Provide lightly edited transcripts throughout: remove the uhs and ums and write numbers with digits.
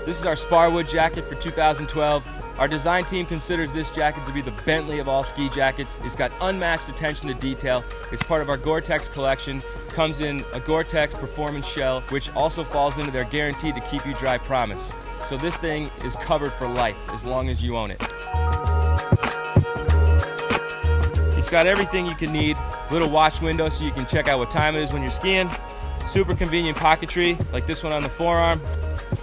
This is our Sparwood jacket for 2012. Our design team considers this jacket to be the Bentley of all ski jackets. It's got unmatched attention to detail. It's part of our Gore-Tex collection. Comes in a Gore-Tex performance shell, which also falls into their guaranteed to keep you dry promise. So this thing is covered for life as long as you own it. It's got everything you can need. Little watch window so you can check out what time it is when you're skiing. Super convenient pocketry, like this one on the forearm.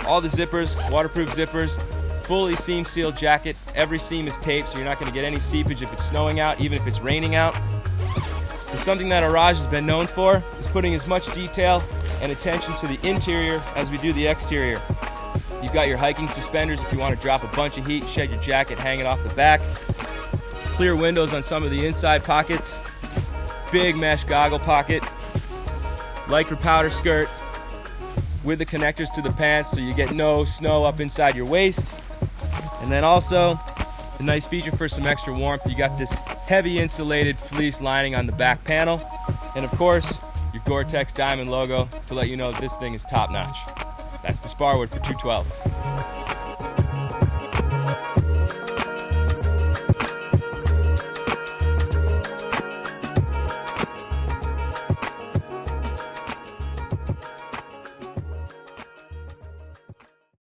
All the zippers, waterproof zippers. Fully seam sealed jacket. Every seam is taped, so you're not going to get any seepage if it's snowing out, even if it's raining out. And something that Orage has been known for is putting as much detail and attention to the interior as we do the exterior. You've got your hiking suspenders if you want to drop a bunch of heat, shed your jacket, hang it off the back. Clear windows on some of the inside pockets. Big mesh goggle pocket. Lycra powder skirt with the connectors to the pants so you get no snow up inside your waist. And then also, a nice feature for some extra warmth, you got this heavy insulated fleece lining on the back panel. And of course, your Gore-Tex diamond logo to let you know that this thing is top notch. That's the Sparwood for 212.